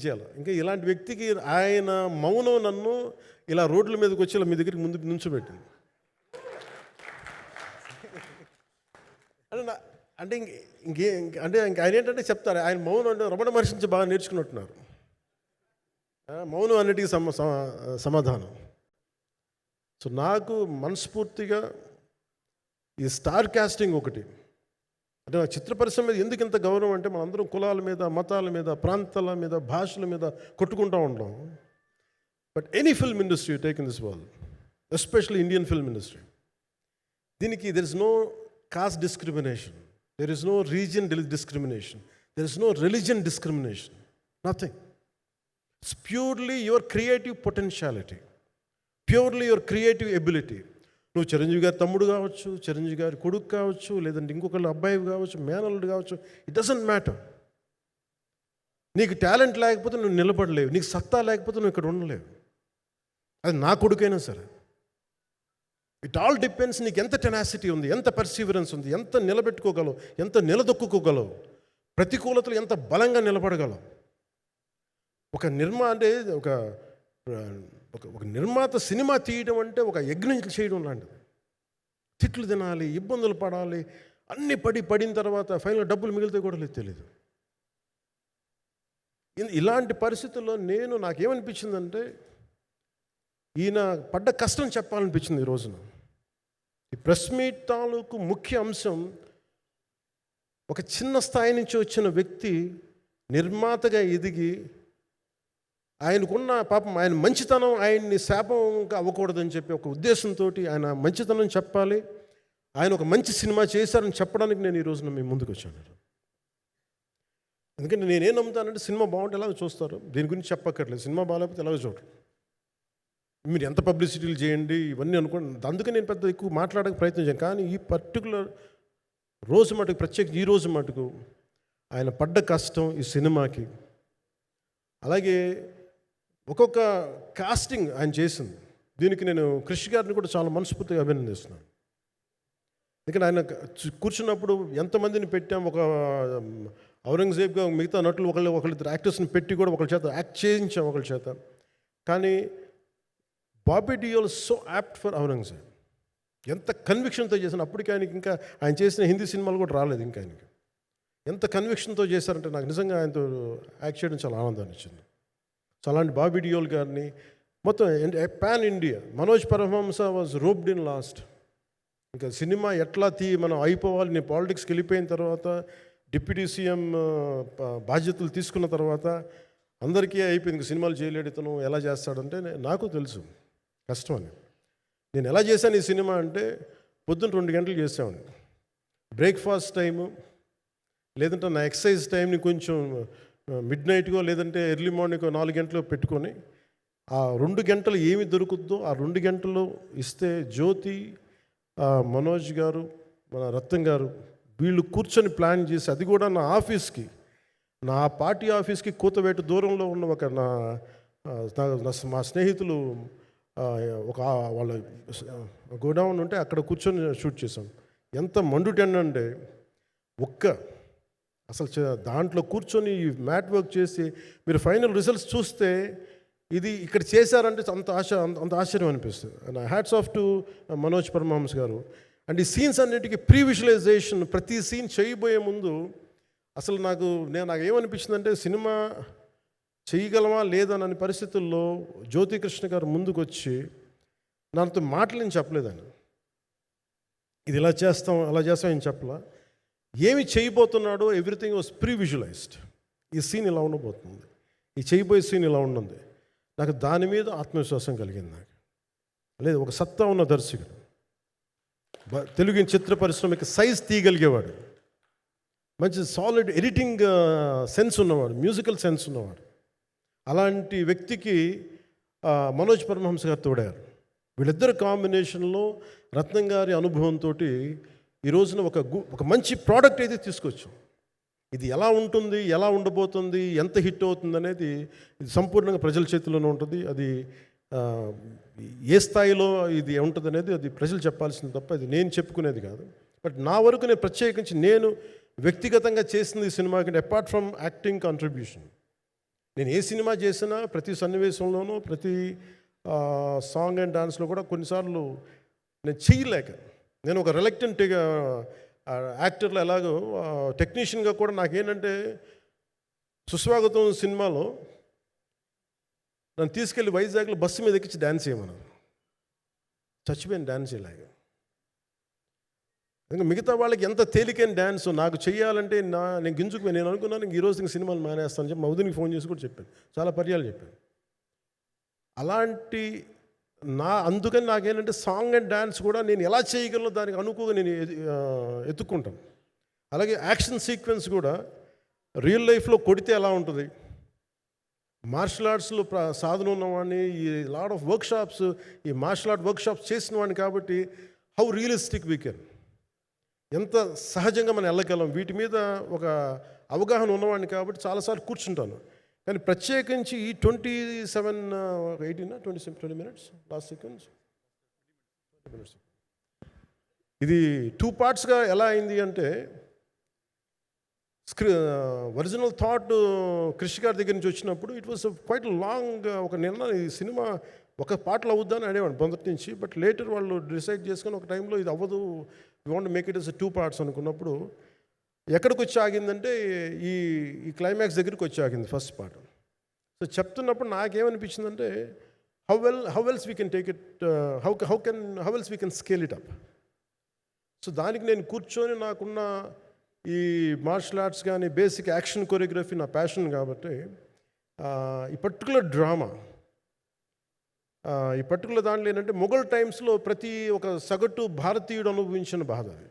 చేయాలి. ఇంకా ఇలాంటి వ్యక్తికి ఆయన మౌనం నన్ను ఇలా రోడ్ల మీదకి వచ్చి ఇలా మీ దగ్గరికి ముందుకు నుంచోబెట్టింది. అంటే అంటే అంటే ఆయన ఏంటంటే చెప్తారు, ఆయన మౌనం అంటే రమణ మహర్షి నుంచి బాగా నేర్చుకున్నట్టున్నారు. మౌనం అన్నిటికీ సమాధానం. సో నాకు మనస్ఫూర్తిగా ఈ స్టార్ కాస్టింగ్ ఒకటి అంటే నా చిత్ర పరిశ్రమ మీద ఎందుకు ఇంత గౌరవం అంటే మనందరం కులాల మీద, మతాల మీద, ప్రాంతాల మీద, భాషల మీద కొట్టుకుంటూ ఉంటాం. But any film industry take in this world, especially Indian film industry, దీనికి there is no caste discrimination, there is no region discrimination, there is no religion discrimination, nothing. It's purely your creative potentiality, purely your creative ability. నువ్వు చిరంజీవి గారి తమ్ముడు కావచ్చు, చిరంజీవి గారి కొడుకు కావచ్చు, లేదంటే ఇంకొకళ్ళు అబ్బాయి కావచ్చు, మేనల్లుడు కావచ్చు, ఇట్ డజంట్ మ్యాటర్. నీకు టాలెంట్ లేకపోతే నువ్వు నిలబడలేవు, నీకు సత్తా లేకపోతే నువ్వు ఇక్కడ ఉండలేవు. అది నా కొడుకైనా సరే. ఇట్ ఆల్ డిపెండ్స్ నీకు ఎంత టెనాసిటీ ఉంది, ఎంత పర్సీవరెన్స్ ఉంది, ఎంత నిలబెట్టుకోగలవు, ఎంత నిలదొక్కుకోగలవు, ప్రతికూలతలు ఎంత బలంగా నిలబడగలవు. ఒక నిర్మాత సినిమా తీయడం అంటే ఒక యజ్ఞం చేయడం లాంటిది. తిట్లు తినాలి, ఇబ్బందులు పడాలి, అన్నీ పడిన తర్వాత ఫైనల్ డబ్బులు మిగిలితే కూడా లేదు తెలియదు. ఇలాంటి పరిస్థితుల్లో నాకేమనిపించిందంటే ఈయన పడ్డ కష్టం చెప్పాలనిపించింది ఈ రోజున. ఈ ప్రెస్ మీట్ తాలూకు ముఖ్య అంశం ఒక చిన్న స్థాయి నుంచి వచ్చిన వ్యక్తి నిర్మాతగా ఎదిగి ఆయనకున్న పాపం ఆయన మంచితనం ఆయన్ని శాపంగా అవ్వకూడదని చెప్పి ఒక ఉద్దేశంతో ఆయన మంచితనం చెప్పాలి, ఆయన ఒక మంచి సినిమా చేశారని చెప్పడానికి నేను ఈ రోజున మీ ముందుకు వచ్చాను. ఎందుకంటే నేనేం నమ్ముతానంటే సినిమా బాగుంటే ఎలాగో చూస్తారు, దీని గురించి చెప్పక్కర్లేదు. సినిమా బాగాలేకపోతే ఎలాగో చూడరు, మీరు ఎంత పబ్లిసిటీలు చేయండి ఇవన్నీ అనుకోండి. అందుకే నేను పెద్ద ఎక్కువ మాట్లాడడానికి ప్రయత్నం చేయను. కానీ ఈ పర్టికులర్ రోజు మటుకు, ప్రత్యేక ఈ రోజు మటుకు ఆయన పడ్డ కష్టం ఈ సినిమాకి, అలాగే ఒక్కొక్క కాస్టింగ్ ఆయన చేసింది, దీనికి నేను కృషి గారిని కూడా చాలా మనస్ఫూర్తిగా అభినందిస్తున్నాను. ఎందుకంటే ఆయన కూర్చున్నప్పుడు ఎంతమందిని పెట్టాం, ఒక ఔరంగజేబ్గా మిగతా నటులు ఒకళ్ళిద్దరు యాక్టర్స్ని పెట్టి కూడా ఒకళ్ళ చేత యాక్ట్ చేయించాం ఒకళ్ళ చేత. కానీ Bobby Deol so apt for Aurangzeb, ఎంత కన్విక్షన్తో చేశాను. అప్పటికి ఆయనకి ఇంకా ఆయన చేసిన హిందీ సినిమాలు కూడా రాలేదు ఇంకా ఆయనకి. ఎంత కన్విక్షన్తో చేశారంటే నాకు నిజంగా ఆయనతో యాక్ట్ చేయడం చాలా ఆనందాన్ని ఇచ్చింది. సో అలాంటి బాబీ డియోల్ గారిని మొత్తం pan India, Manoj Paramahamsa was roped in last. ఇంకా సినిమా ఎట్లా మనం అయిపోవాలి, నేను పాలిటిక్స్కి వెళ్ళిపోయిన తర్వాత డిప్యూటీ సీఎం బాధ్యతలు తీసుకున్న తర్వాత అందరికీ అయిపోయింది, ఇంకా సినిమాలు చేయలేడు ఇతను, ఎలా చేస్తాడంటే నాకు తెలుసు కష్టం అని. నేను ఎలా చేశాను ఈ సినిమా అంటే పొద్దున్న 2 గంటలు చేసామని, బ్రేక్ఫాస్ట్ టైము లేదంటే నా ఎక్సర్సైజ్ టైంని కొంచెం మిడ్ నైట్గో లేదంటే ఎర్లీ మార్నింగ్ 4 గంటలు పెట్టుకొని ఆ 2 గంటలు ఏమి దొరుకుద్దో ఆ 2 గంటలు ఇస్తే జ్యోతి, మనోజ్ గారు, మన రత్నం గారు వీళ్ళు కూర్చొని ప్లాన్ చేసి, అది కూడా నా ఆఫీస్కి, నా పార్టీ ఆఫీస్కి కూతవేటు దూరంలో ఉన్న ఒక మా స్నేహితులు ఒక వాళ్ళ గోడౌన్ ఉంటే అక్కడ కూర్చొని షూట్ చేసాం. ఎంత మండుటెండ అంటే అసలు దాంట్లో కూర్చొని మ్యాట్ వర్క్ చేసి మీరు ఫైనల్ రిజల్ట్స్ చూస్తే ఇది ఇక్కడ చేశారంటే అంత ఆశ్చర్యం అనిపిస్తుంది. Hats off to Manoj Paramahamsa గారు. అండ్ ఈ సీన్స్ అన్నిటికీ ప్రీ విజువలైజేషన్, ప్రతి సీన్ చేయబోయే ముందు అసలు నాకు ఏమనిపించిందంటే సినిమా చేయగలమా లేదనని పరిస్థితుల్లో జ్యోతికృష్ణ గారు ముందుకు వచ్చి నాతో మాటలు చెప్పలేదని, ఇది ఇలా చేస్తాం అలా చేస్తాం ఏం చెప్పలా, ఏమి చేయబోతున్నాడో ఎవ్రీథింగ్ వాజ్ ప్రీ విజువలైజ్డ్. ఈ సీన్ ఇలా ఉండబోతుంది, ఈ చేయబోయే సీన్ ఇలా ఉన్నది. నాకు దాని మీద ఆత్మవిశ్వాసం కలిగింది. నాకు లేదు, ఒక సత్తా ఉన్న దర్శకుడు, తెలుగు చిత్ర పరిశ్రమకి సైజ్ తీయగలిగేవాడు, మంచి సాలిడ్ ఎడిటింగ్ సెన్స్ ఉన్నవాడు, మ్యూజికల్ సెన్స్ ఉన్నవాడు. అలాంటి వ్యక్తికి మనోజ్ పరమహంస గారు తోడారు. వీళ్ళిద్దరు కాంబినేషన్లో రత్నం గారి అనుభవంతో ఈ రోజున ఒక మంచి ప్రోడక్ట్ అయితే తీసుకొచ్చాం. ఇది ఎలా ఉంటుంది, ఎలా ఉండబోతుంది, ఎంత హిట్ అవుతుంది అనేది ఇది సంపూర్ణంగా ప్రజల చేతిలోనే ఉంటుంది. అది ఏ స్థాయిలో ఇది ఉంటుంది అనేది అది ప్రజలు చెప్పాల్సింది తప్ప అది నేను చెప్పుకునేది కాదు. బట్ నా వరకు నేను ప్రత్యేకించి నేను వ్యక్తిగతంగా చేసింది ఈ సినిమాకి అపార్ట్ ఫ్రమ్ యాక్టింగ్ కాంట్రిబ్యూషన్, నేను ఏ సినిమా చేసినా ప్రతి సన్నివేశంలోనూ ప్రతి సాంగ్ అండ్ డాన్స్లో కూడా కొన్నిసార్లు నేను చేయలేక, నేను ఒక రిలక్టెంట్గా యాక్టర్లో ఎలాగో టెక్నీషియన్గా కూడా నాకేంటంటే సుస్వాగతం సినిమాలో నన్ను తీసుకెళ్ళి వైజాగ్లో బస్సు మీద ఎక్కించి డ్యాన్స్ చేయమన్నారు. చచ్చిపోయాను డ్యాన్స్ ఇలాగా. ఇంకా మిగతా వాళ్ళకి ఎంత తేలికైన డ్యాన్స్ నాకు చేయాలంటే నేను గింజుకుపోయి నేను అనుకున్నాను ఈరోజు ఇంక సినిమాలు మానేస్తాను చెప్పి మౌదినికి ఫోన్ చేసి కూడా చెప్పాను, చాలా పర్యాలు చెప్పాను. అలాంటి అందుకని నాకేంటంటే సాంగ్ అండ్ డ్యాన్స్ కూడా నేను ఎలా చేయగలను దానికి అనుకుగా నేను ఎత్తుక్కుంటాను. అలాగే యాక్షన్ సీక్వెన్స్ కూడా రియల్ లైఫ్లో కొడితే ఎలా ఉంటుంది, మార్షల్ ఆర్ట్స్లో సాధన ఉన్నవాడిని, ఈ లాట్ ఆఫ్ వర్క్షాప్స్, ఈ మార్షల్ ఆర్ట్ వర్క్షాప్స్ చేసిన వాడిని కాబట్టి హౌ రియలిస్టిక్ వీ కెన్, ఎంత సహజంగా మనం వెళ్ళగలం వీటి మీద ఒక అవగాహన ఉన్నవాడిని కాబట్టి చాలాసార్లు కూర్చుంటాను. కానీ ప్రత్యేకించి ఈ 20 minutes లాస్ట్ సీక్వెన్స్ ఇది 2 partsగా ఎలా అయింది అంటే ఒరిజినల్ థాట్ క్రిష్ గారి దగ్గర నుంచి వచ్చినప్పుడు ఇట్ వాస్ క్వైట్ లాంగ్. ఒక నిర్ణయం ఈ సినిమా ఒక పాటలో అవుద్దని అనేవాడు మొదటి నుంచి. బట్ లేటర్ వాళ్ళు డిసైడ్ చేసుకొని ఒక టైంలో ఇది అవ్వదు, we want make it as 2 parts అనుకున్నప్పుడు ఎక్కడికి వచ్చి ఆగిందంటే ఈ క్లైమాక్స్ దగ్గరికి వచ్చి ఆగింది ఫస్ట్ పార్ట్. సో చెప్తున్నప్పుడు నాకేమనిపించిందంటే how else we can take it, how else we can scale it up. So దానికి నేను కూర్చొని నాకున్న ఈ మార్షల్ ఆర్ట్స్ కానీ బేసిక్ యాక్షన్ కొరియోగ్రఫీ నా ప్యాషన్ కాబట్టి ఈ పర్టికులర్ డ్రామా, ఈ పర్టికులర్ దాంట్లో ఏంటంటే మొఘల్ టైమ్స్లో ప్రతి ఒక సగటు భారతీయుడు అనుభవించిన బాధ అది.